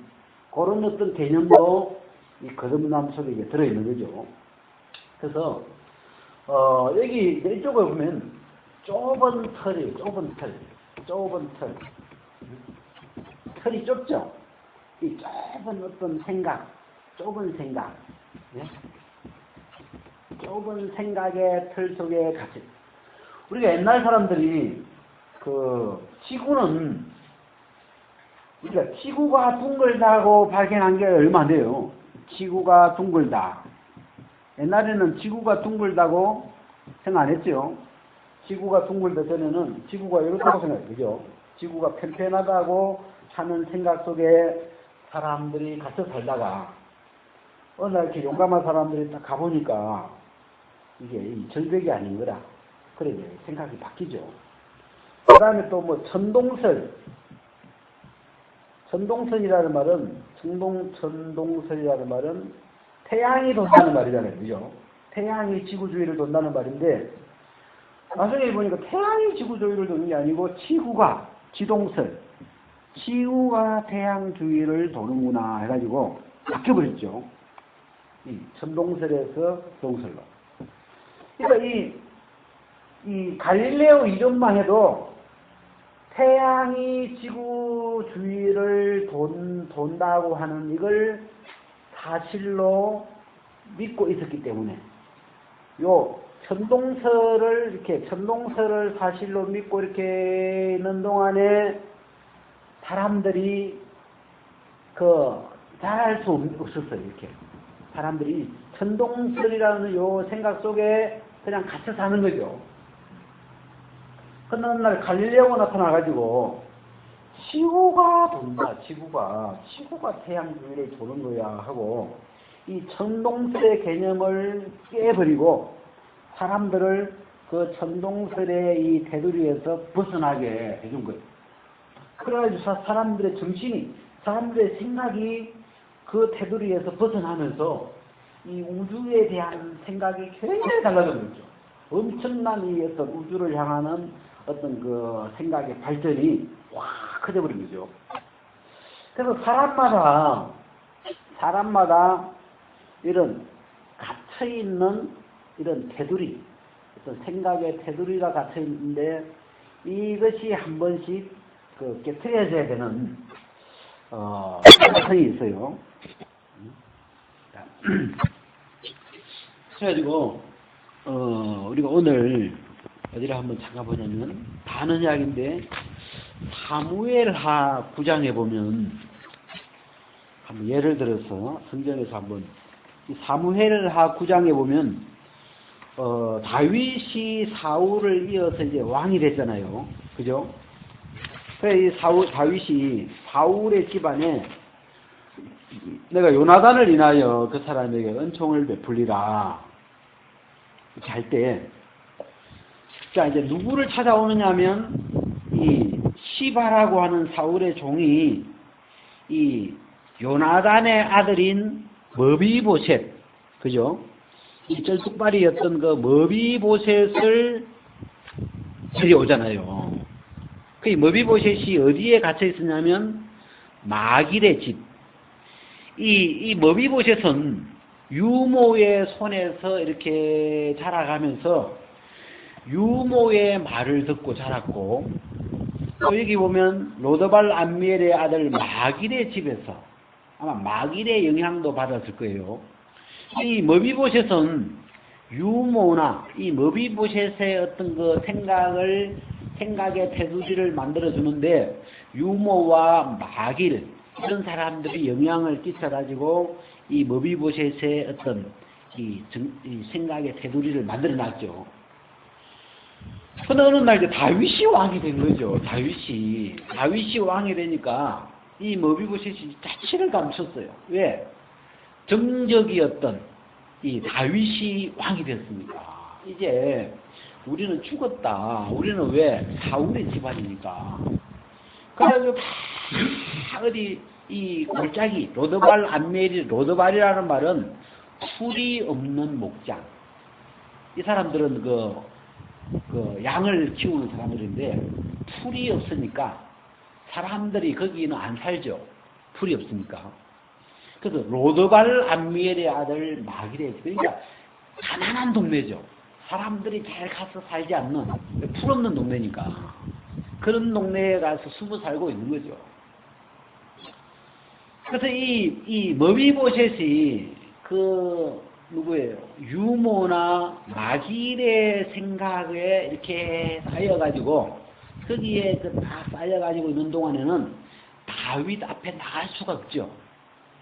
그런 어떤 개념도 이 거듭남 속에 들어있는 거죠. 그래서 여기 이쪽에 보면 좁은 털이, 좁은 털이 좁죠. 이 좁은 어떤 생각, 좁은 생각의 틀 속에 같이, 우리가 옛날 사람들이 우리가 지구가 둥글다고 발견한 게 얼마 안 돼요. 지구가 둥글다. 옛날에는 지구가 둥글다고 생각 안 했죠. 지구가 둥글다 전에는 지구가 이렇다고 생각했죠. 지구가 편편하다고 하는 생각 속에 사람들이 갇혀 살다가 어느 날 이렇게 용감한 사람들이 딱 가보니까 이게 이 절벽이 아닌 거라. 그래 생각이 바뀌죠. 그 다음에 또 뭐 천동설이라는 말은 태양이 돈다는 말이잖아요. 그죠? 태양이 지구 주위를 돈다는 말인데, 나중에 보니까 태양이 지구 주위를 도는 게 아니고 지구가 태양 주위를 도는구나 해가지고 바뀌어버렸죠. 이 천동설에서 동설로. 그러니까 이 갈릴레오 이론만 해도 태양이 지구 주위를 돈다고 하는 이걸 사실로 믿고 있었기 때문에 요 천동설을 사실로 믿고 이렇게 있는 동안에 사람들이 잘할 수 없었어요. 이렇게 사람들이 천동설이라는 요 생각 속에 그냥 갇혀 사는 거죠. 그러나 어느 날 갈릴레오가 나타나가지고 지구가 돈다, 지구가 태양 주위를 도는 거야 하고 이 천동설의 개념을 깨버리고 사람들을 그 천동설의 이 테두리에서 벗어나게 해준 거예요. 그래가지고 사람들의 정신이, 사람들의 생각이 그 테두리에서 벗어나면서 이 우주에 대한 생각이 굉장히 달라진 거죠. 엄청난 이 어떤 우주를 향하는 어떤 그 생각의 발전이 확 커져버린 거죠. 그래서 사람마다 이런 갇혀있는 이런 테두리, 어떤 생각의 테두리가 갇혀있는데 이것이 한 번씩 깨트려져야 되는 과정이 있어요. 그래가지고 우리가 오늘 어디를 한번 잠깐 보냐면 반언약인데 사무엘하 9장에 보면 한번 예를 들어서 성경에서 한번 이 사무엘하 9장에 보면 다윗이 사울을 이어서 이제 왕이 됐잖아요. 그죠? 그래서 이 다윗이 사울의 집안에 내가 요나단을 인하여 그 사람에게 은총을 베풀리라 이렇게 할 때, 자 이제 누구를 찾아오느냐 하면 이 시바라고 하는 사울의 종이 이 요나단의 아들인 머비보셋, 그죠? 이 쩔뚝발이었던 그 머비보셋을 데려오잖아요. 그 머비보셋이 어디에 갇혀 있었냐면 마길의 집. 이 머비보셋은 유모의 손에서 이렇게 자라가면서 유모의 말을 듣고 자랐고, 또 여기 보면 로드발 암미엘의 아들 마길의 집에서 아마 마길의 영향도 받았을 거예요. 이 머비보셋은 유모나 이 머비보셋의 어떤 그 생각의 테두리를 만들어주는데 유모와 마길 이런 사람들이 영향을 끼쳐가지고 이 머비보셋의 어떤 이 생각의 테두리를 만들어놨죠. 그러나 어느 날 다윗이 왕이 된 거죠. 다윗이 왕이 되니까 이 머비보셋이 자취를 감췄어요. 왜? 정적이었던 이 다윗이 왕이 됐습니까? 이제 우리는 죽었다. 우리는 왜? 사울의 집안이니까. 그래가지고 다 어디 이 골짜기 로드발 암멜이 로드발이라는 말은 풀이 없는 목장. 이 사람들은 그 양을 키우는 사람들인데 풀이 없으니까 사람들이 거기는 안 살죠. 풀이 없으니까. 그래서 로드발 암멜의 아들 마길의 집. 그러니까 가난한 동네죠. 사람들이 잘 가서 살지 않는 풀 없는 동네니까 그런 동네에 가서 숨어 살고 있는 거죠. 그래서 이 머비보셋이 그 누구예요? 유모나 마길의 생각에 이렇게 쌓여가지고 거기에 다 쌓여가지고 있는 동안에는 다윗 앞에 나갈 수가 없죠.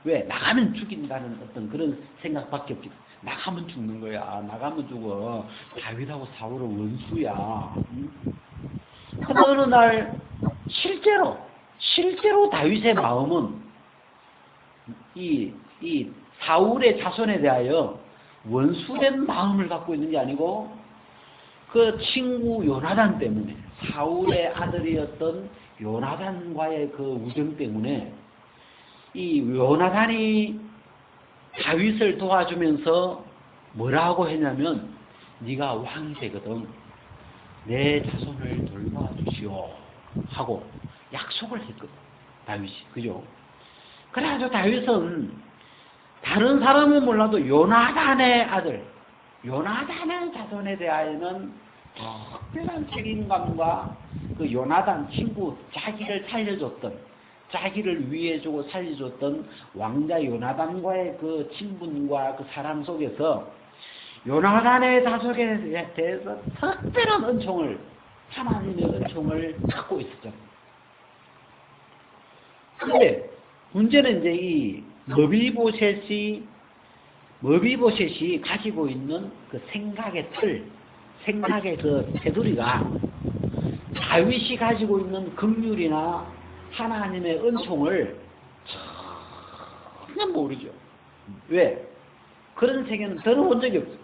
왜? 나가면 죽인다는 어떤 그런 생각밖에 없죠. 나가면 죽는 거야. 나가면 죽어. 다윗하고 사울은 원수야. 근데 어느 날 실제로 다윗의 마음은 이 사울의 자손에 대하여 원수된 마음을 갖고 있는 게 아니고 그 친구 요나단 때문에 사울의 아들이었던 요나단과의 그 우정 때문에 이 요나단이 다윗을 도와주면서 뭐라고 했냐면 네가 왕이 되거든 내 자손을 돌봐 주시오 하고 약속을 했거든 다윗이. 그죠? 그래가지고 다윗은 다른 사람은 몰라도 요나단의 아들 요나단의 자손에 대하여는 특별한 책임감과 그 요나단 친구 자기를 살려줬던 자기를 위해주고 살려줬던 왕자 요나단과의 그 친분과 그 사랑 속에서 요나단의 자손에 대해서 특별한 은총을 하나님의 은총을 갖고 있었죠. 그런데 문제는 이제 이 머비보셋이 가지고 있는 그 생각의 틀, 생각의 그 테두리가 다윗이 가지고 있는 긍휼이나 하나님의 은총을 전혀 모르죠. 왜? 그런 세계는 들어본 적이 없어요.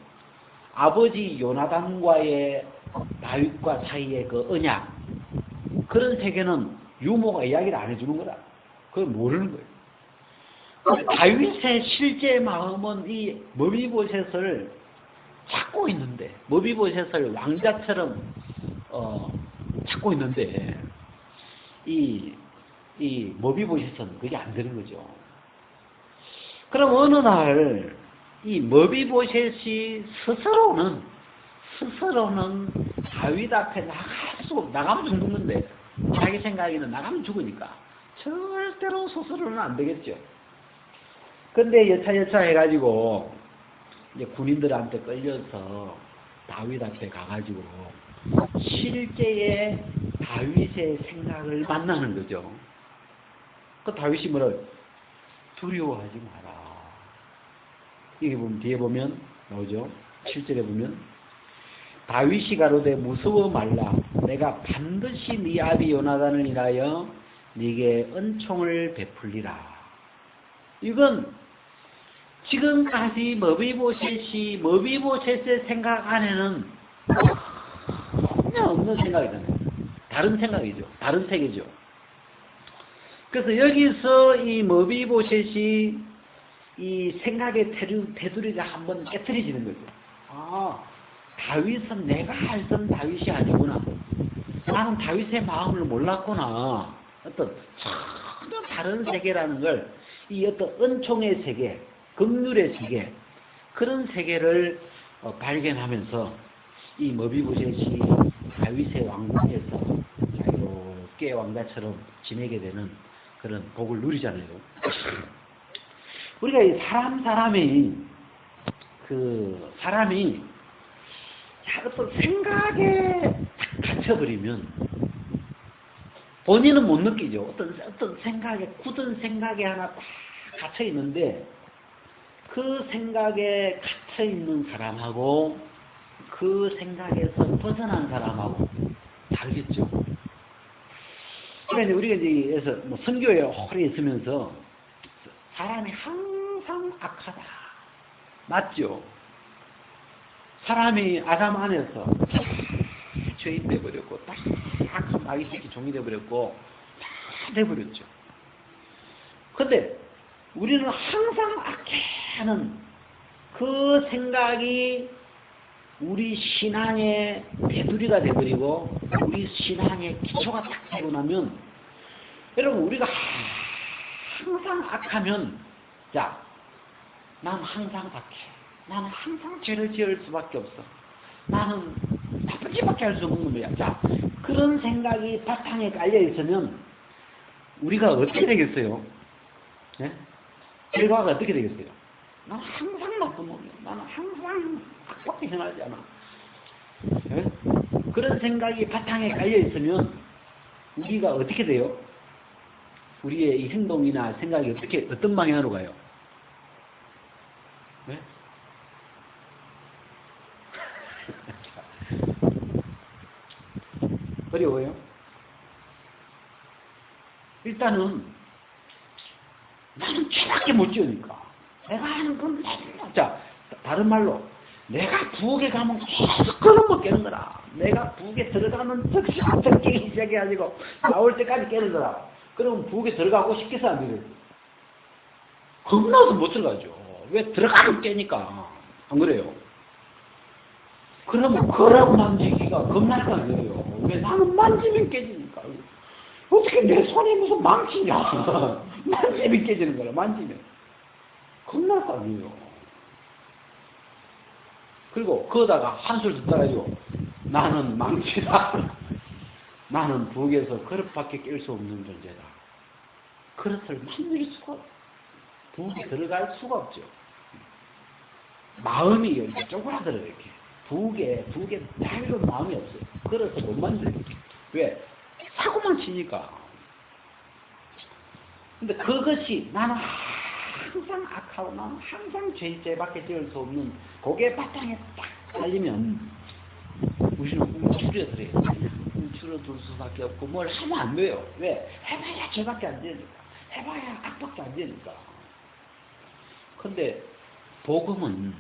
아버지 요나단과의 다윗과 사이의 그 언약, 그런 세계는 유모가 이야기를 안 해주는 거다. 그걸 모르는 거예요. 다윗의 실제 마음은 이 머비보셋을 찾고 있는데, 머비보셋을 왕자처럼 찾고 있는데, 이 머비보셋은 그게 안 되는 거죠. 그럼 어느 날 이 머비보셋이 스스로는 다윗 앞에 나가면 죽는 건데, 자기 생각에는 나가면 죽으니까 절대로 스스로는 안 되겠죠. 근데 여차 해가지고 이제 군인들한테 끌려서 다윗 앞에 가가지고 실제의 다윗의 생각을 만나는 거죠. 그 다윗이 뭐라 두려워하지 마라. 이게 보면 뒤에 보면 나오죠. 7절에 보면 다윗이 가로되 무서워 말라. 내가 반드시 네 아비 요나단을 인하여 네게 은총을 베풀리라. 이건 지금까지 머비보셋의 생각 안에는 전혀 없는 생각이잖아요. 다른 생각이죠. 다른 세계죠. 그래서 여기서 이 머비보셋이 이 생각의 테두리가 한번 깨트려지는 거죠. 아, 다윗은 내가 알던 다윗이 아니구나. 나는 다윗의 마음을 몰랐구나. 어떤 전혀 다른 세계라는 걸, 이 어떤 은총의 세계, 긍휼의 세계, 그런 세계를 발견하면서 이 머비보셋이 다윗의 왕궁에서 자유롭게 왕자처럼 지내게 되는 그런 복을 누리잖아요. 우리가 이 사람이 어떤 생각에 갇혀버리면 본인은 못 느끼죠. 어떤 생각에, 굳은 생각에 하나 딱 갇혀 있는데, 그 생각에 갇혀 있는 사람하고 그 생각에서 벗어난 사람하고 다르겠죠. 그러니까 우리가 이제 뭐 선교에 오래 있으면서 사람이 항상 악하다, 맞죠? 사람이 아담 안에서 죄인 돼버렸고 딱한 아기 새끼 종이 돼버렸고 다 돼버렸죠. 근데 우리는 항상 악해 하는 그 생각이 우리 신앙의 테두리가 돼버리고 우리 신앙의 기초가 딱 되고 나면 여러분 우리가 항상 악하면 자 난 항상 악해. 나는 항상 죄를 지을 수밖에 없어. 나는 나쁜 짓밖에 할 수 없는 거야. 자, 그런 생각이 바탕에 깔려 있으면 우리가 어떻게 되겠어요? 네? 결과가 어떻게 되겠어요? 나는 항상 나쁜 놈이야. 나는 항상 악밖에 행하지 않아. 네? 그런 생각이 바탕에 깔려 있으면 우리가 어떻게 돼요? 우리의 이 행동이나 생각이 어떤 방향으로 가요? 네? 어려워요? 일단은 나는 죄밖에 못 지으니까 내가 하는 건 자 다른 말로 내가 부엌에 가면 계속 그놈을 깨는 거라. 내가 부엌에 들어가면 즉시부터 깨기 시작해가지고 나올 때까지 깨는 거라. 그러면 부엌에 들어가고 싶겠어 안 되겠어? 겁나서 못 들어가죠. 왜? 들어가면 깨니까. 안 그래요? 그러면 거라고 만지기가 겁날 거 아니에요. 왜? 나는 만지면 깨지니까. 어떻게 내 손이 무슨 망치냐. 만지면 깨지는 거라. 만지면. 겁날 거 아니에요. 그리고 거기다가 한술 듣다가지고 나는 망치다. 나는 부엌에서 그릇밖에 깰 수 없는 존재다. 그릇을 만질 수가 없어. 부엌에 들어갈 수가 없죠. 마음이 이렇게 쪼그라들어요. 이렇게. 부엌에 자유로운 마음이 없어요. 그래서 못 만들어요. 왜? 사고만 치니까. 근데 그것이 나는 항상 악하고 나는 항상 죄밖에 지을 수 없는 그게 바탕에 딱 깔리면 우리는 움츠려들어요. 움츠려들 수밖에 없고 뭘 하면 안 돼요. 왜? 해봐야 죄밖에 안 되니까. 해봐야 악밖에 안 되니까. 근데 복음은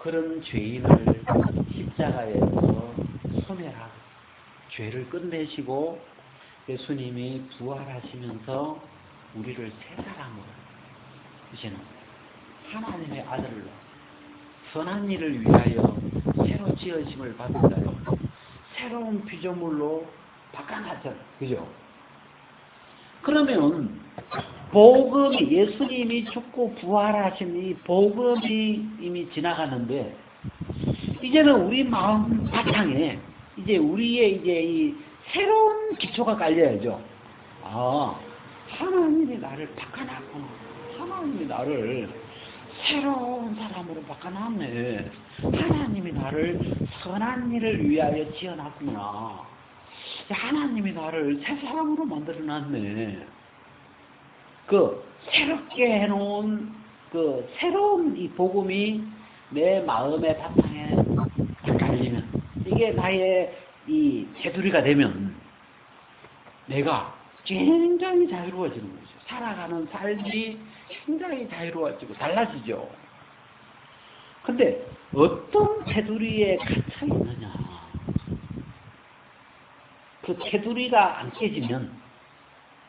그런 죄인을 십자가에서 소멸하고 죄를 끝내시고 예수님이 부활하시면서 우리를 새 사람으로 이제는 하나님의 아들로 선한 일을 위하여 새로 지으심을 받은 자로 새로운 피조물로 바꿔놨잖아요. 그죠? 그러면 복음이 예수님이 죽고 부활하신 이 복음이 이미 지나가는데 이제는 우리 마음 바탕에 이제 우리의 이제 이 새로운 기초가 깔려야죠. 아, 하나님이 나를 바꿔놨구나. 하나님이 나를 새로운 사람으로 바꿔놨네. 하나님이 나를 선한 일을 위하여 지어놨구나. 하나님이 나를 새 사람으로 만들어놨네. 그 새롭게 해놓은 그 새로운 이 복음이 내 마음의 바탕에 깔리면 이게 나의 이 테두리가 되면 내가 굉장히 자유로워지는 거죠. 살아가는 삶이 굉장히 자유로워지고 달라지죠. 근데 어떤 테두리에 갇혀 있느냐. 그 테두리가 안 깨지면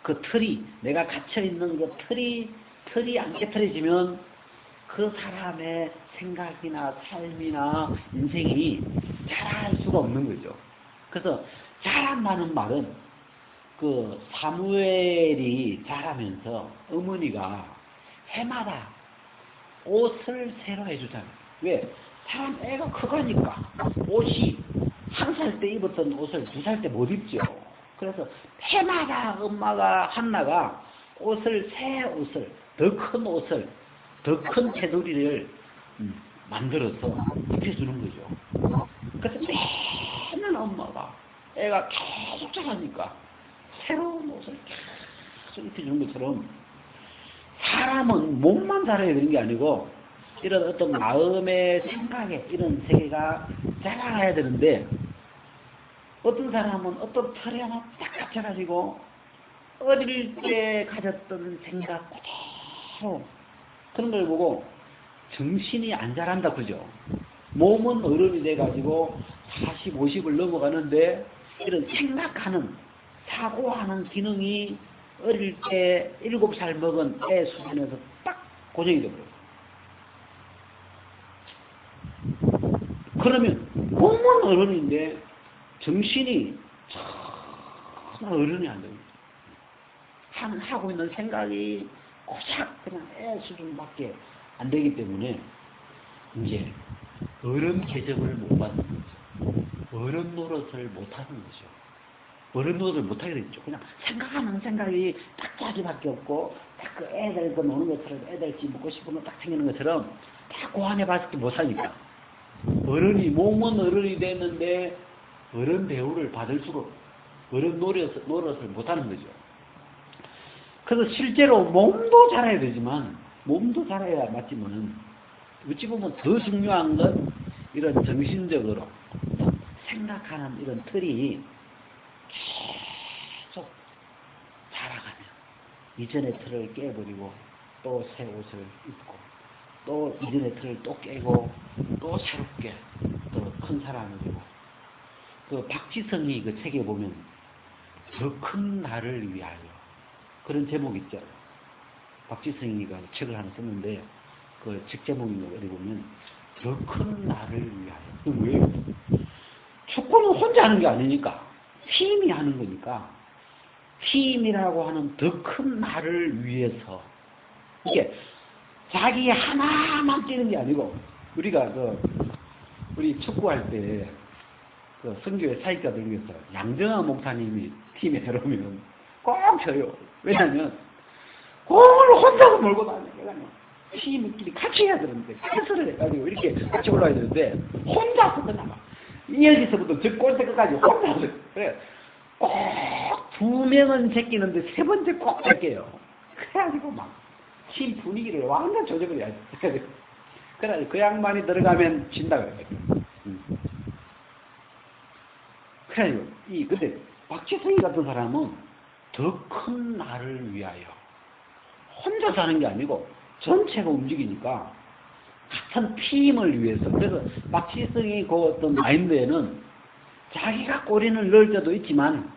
그 틀이 내가 갇혀 있는 그 틀이 안 깨트려지면 그 사람의 생각이나 삶이나 인생이 자랄 수가 없는 거죠. 그래서 자란다는 말은 그 사무엘이 자라면서 어머니가 해마다 옷을 새로 해주잖아요. 왜? 사람 애가 커가니까 옷이 1살 때 입었던 옷을 2살 때 못 입죠. 그래서 해마다 엄마가 한나가 새 옷을 더 큰 옷을 더 큰 테두리를 만들어서 입혀주는 거죠. 그래서 맨날 엄마가 애가 계속 자라니까 새로운 옷을 계속 입혀주는 것처럼 사람은 몸만 자라야 되는 게 아니고 이런 어떤 마음의 생각에 이런 세계가 자라야 되는데 어떤 사람은 어떤 틀에 하나 딱 갇혀가지고 어릴 때 가졌던 생각 그대로 그런 걸 보고 정신이 안 자란다 그죠? 몸은 어른이 돼가지고 40, 50을 넘어가는데 이런 생각하는 사고하는 기능이 어릴 때 7살 먹은 애 수준에서 딱 고정이 되버려요. 그러면 몸은 어른인데 정신이 정말 어른이 안 됩니다. 하고 있는 생각이 고작 그냥 애 수준밖에 안 되기 때문에 이제 어른 개정을 못 받는 거죠. 어른 노릇을 못 하는 거죠. 어른 노릇을 못 하게 되죠. 그냥 생각하는 생각이 딱 자기밖에 없고 딱 그 애들 그 노는 것처럼 애들 집 먹고 싶은 거 딱 생기는 것처럼 딱 고안해 봤을 때 못 사니까 어른이 몸은 어른이 됐는데 어른 대우를 받을수록 어른 노릇을 못 하는 거죠. 그래서 실제로 몸도 잘해야 되지만 몸도 잘해야 맞지만은 어찌 보면 더 중요한 건 이런 정신적으로 생각하는 이런 틀이 계속 자라가면 이전의 틀을 깨버리고 또 새 옷을 입고 또 이전의 틀을 또 깨고 또 새롭게 또 큰 사람이 되고 그 박지성이 그 책에 보면 더 큰 나를 위하여 그런 제목이 있죠. 박지성이가 책을 하나 썼는데 그 책 제목이 어디 보면 더 큰 나를 위하여. 왜요? 축구는 혼자 하는 게 아니니까 팀이 하는 거니까 팀이라고 하는 더 큰 나를 위해서 이게 자기 하나만 뛰는 게 아니고 우리가 우리 축구할 때 그 선교회 사역자들 중에서 양정환 목사님이 팀에 들어오면 꼭 져요. 왜냐면 공을 혼자서 몰고 다니니까 팀끼리 같이 해야 되는데 패스를 해가지고 이렇게 같이 올라가야 되는데 혼자서 그냥 막 여기서부터 저 골대까지 혼자서 그래 꼭 2명은 제끼는데 3번째 꼭 제껴요. 그래가지고 막 팀 분위기를 완전 조져버려야지. 그래 그 양반이 들어가면 진다고 해요. 그래요. 근데 박지성이 같은 사람은 더 큰 나를 위하여 혼자 사는 게 아니고 전체가 움직이니까 같은 팀을 위해서. 그래서 박지성이 그 어떤 마인드에는 자기가 골인을 넣을 때도 있지만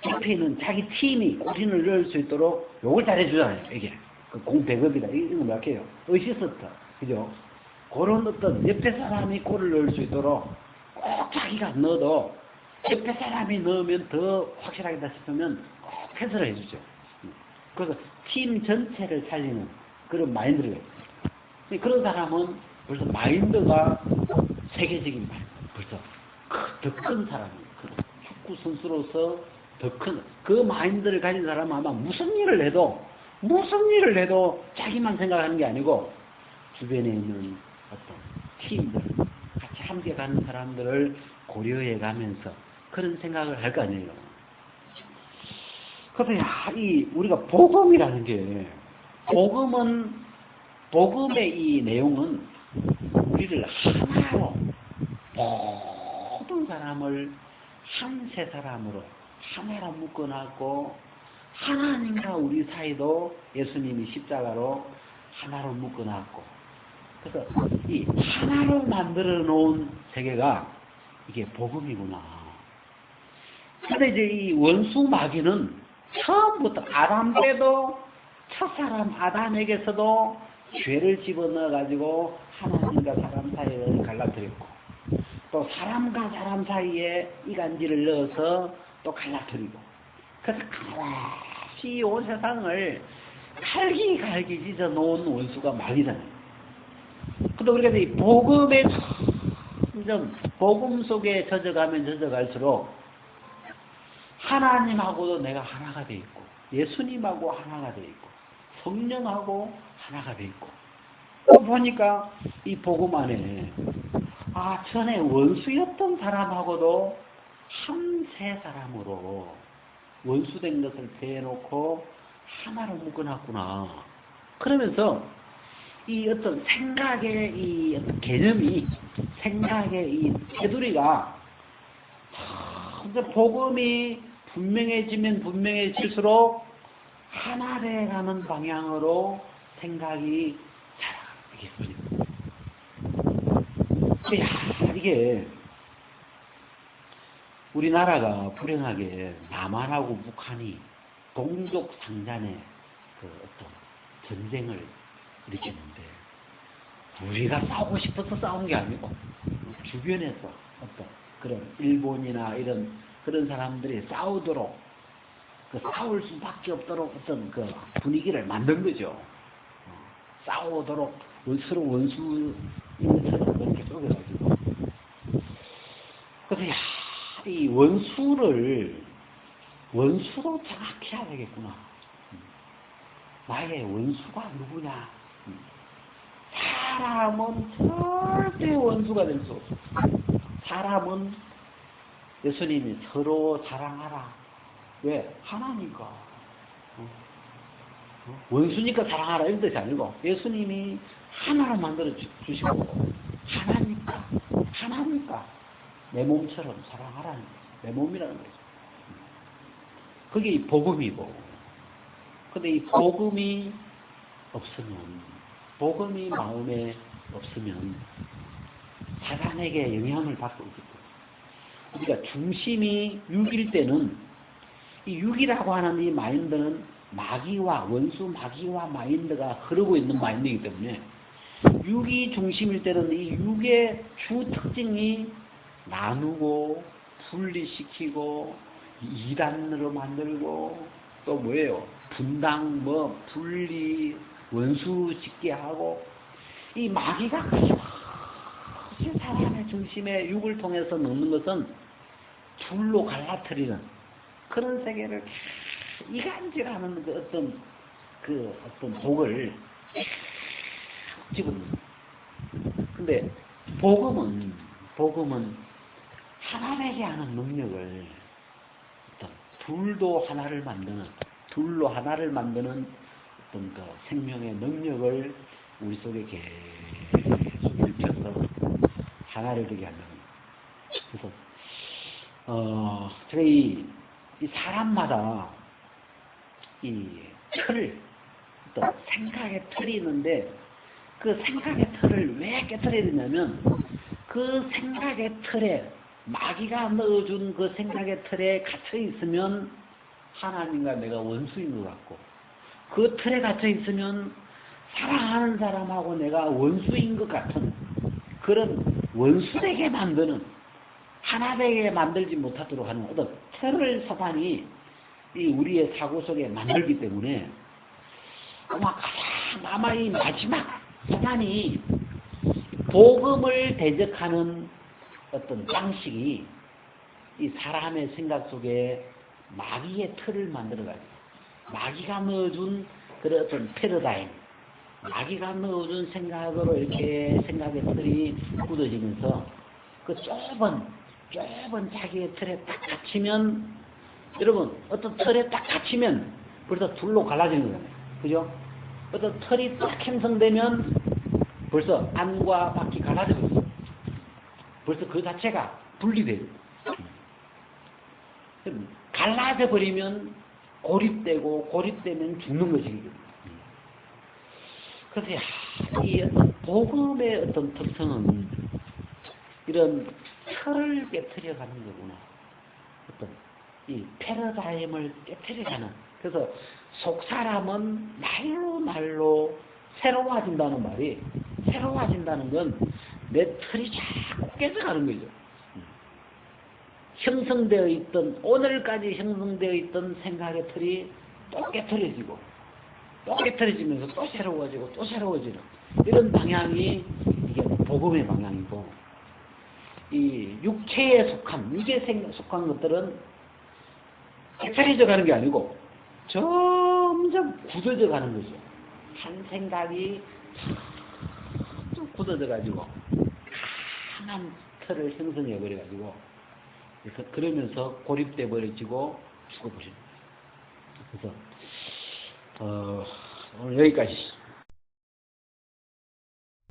옆에 있는 자기 팀이 골인을 넣을 수 있도록 요걸 잘해주잖아요. 이게 그 공 배급이다. 이거 약해요. 어시스트. 그죠? 그런 어떤 옆에 사람이 골을 넣을 수 있도록 꼭 자기가 넣어도 옆에 사람이 넣으면 더 확실하겠다 싶으면 꼭 패스를 해주죠. 그래서 팀 전체를 살리는 그런 마인드를 해요. 그런 사람은 벌써 마인드가 세계적인 마인드. 벌써 더 큰 사람이에요. 축구 선수로서 더 큰 그 마인드를 가진 사람은 아마 무슨 일을 해도 자기만 생각하는 게 아니고 주변에 있는 어떤 팀들 같이 함께 가는 사람들을 고려해 가면서 그런 생각을 할 거 아니에요. 그래서 우리가 복음이라는 게 복음의 이 내용은 우리를 하나로 모든 사람을 한 세 사람으로 하나로 묶어놨고 하나님과 우리 사이도 예수님이 십자가로 하나로 묶어놨고 그래서 이 하나로 만들어 놓은 세계가 이게 복음이구나. 근데 이제 이 원수 마귀는 처음부터 아담 때도 첫사람 아담에게서도 죄를 집어넣어 가지고 하나님과 사람 사이를 갈라뜨렸고 또 사람과 사람 사이에 이간질을 넣어서 또 갈라뜨리고 그래서 같이 온 세상을 갈기 찢어 놓은 원수가 마귀잖아요. 근데 우리가 이 복음의 점점 복음 속에 젖어갈수록 하나님하고도 내가 하나가 돼 있고 예수님하고 하나가 돼 있고 성령하고 하나가 돼 있고 또 보니까 이 복음 안에 전에 원수였던 사람하고도 한 세 사람으로 원수된 것을 대놓고 하나로 묶어놨구나. 그러면서 이 어떤 생각의 이 어떤 개념이 생각의 이 테두리가 복음이 분명해지면 분명해질수록 하나 돼가는 방향으로 생각이 자라가는 되겠습니다. 이게 우리나라가 불행하게 남한하고 북한이 동족 상잔의 그 어떤 전쟁을 일으켰는데 우리가 싸우고 싶어서 싸운 게 아니고 주변에서 어떤 그런 일본이나 이런 그런 사람들이 싸우도록 그 싸울 수밖에 없도록 어떤 그 분위기를 만든 거죠. 싸우도록 서로 원수인 것처럼 그렇게 쪼개가지고. 그래서 이 원수로 정확히 해야 되겠구나. 나의 원수가 누구냐? 사람은 절대 원수가 될 수 없어. 사람은 예수님이 서로 사랑하라. 왜? 하나니까. 원수니까 사랑하라 이런 뜻이 아니고 예수님이 하나로 만들어 주시고 하나니까 내 몸처럼 사랑하라는 거죠. 내 몸이라는 거죠. 그게 이 복음이고. 근데 이 복음이 없으면, 복음이 마음에 없으면 사단에게 영향을 받고 있기 때문에 우리가 중심이 육일 때는 이 육이라고 하는 이 마인드는 마귀와 원수 마귀와 마인드가 흐르고 있는 마인드이기 때문에 육이 중심일 때는 이 육의 주 특징이 나누고 분리시키고 이단으로 만들고 또 뭐예요? 분당 분리 원수 짓게 하고 이 마귀가 사람의 중심에 육을 통해서 넣는 것은 둘로 갈라뜨리는 그런 세계를 이간질하는 그 어떤 독을 집어넣는. 근데 복음은 하나되게 하는 능력을 어떤 둘로 하나를 만드는 어떤 그 생명의 능력을 우리 속에 계속 일으켜서 하나를 되게 한다는 거예요. 그래서 제가 이 사람마다 이 틀을 어떤 생각의 틀이 있는데 그 생각의 틀을 왜 깨뜨려야 되냐면 그 생각의 틀에 마귀가 넣어준 그 생각의 틀에 갇혀 있으면 하나님과 내가 원수인 것 같고 그 틀에 갇혀 있으면 사랑하는 사람하고 내가 원수인 것 같은 그런 원수되게 만드는 하나되게 만들지 못하도록 하는 어떤 틀을 사단이 이 우리의 사고 속에 만들기 때문에 아마 이 마지막 사단이 복음을 대적하는 어떤 방식이 이 사람의 생각 속에 마귀의 틀을 만들어가지고 마귀가 넣어준 그런 어떤 패러다임 마귀가 넣어준 생각으로 이렇게 생각의 틀이 굳어지면서 그 좁은 자기의 틀에 딱 갇히면 여러분 어떤 틀에 딱 갇히면 벌써 둘로 갈라지는 거잖아요. 그죠? 어떤 틀이 딱 형성되면 벌써 안과 밖이 갈라져 있어. 벌써 그 자체가 분리돼요. 갈라져 버리면 고립되면 죽는 것이거든요. 그래서 이 어떤 복음의 어떤 특성은 이런 틀을 깨트려가는 거구나. 어떤 이 패러다임을 깨트려가는. 그래서 속 사람은 날로 새로워진다는 말이 새로워진다는 건 내 틀이 자꾸 깨져가는 거죠. 형성되어 있던 오늘까지 형성되어 있던 생각의 틀이 또 깨트려지고 또 깨트려지면서 또 새로워지고 또 새로워지는 이런 방향이 이게 복음의 방향이고 이 육체에 속한 것들은 깨트려져 가는 게 아니고 점점 굳어져 가는 거죠. 한 생각이 좀 굳어져 가지고 강한 틀을 형성해 버려 가지고 그러면서 고립돼 버려지고 죽어버립니다. 그래서 오늘 여기까지.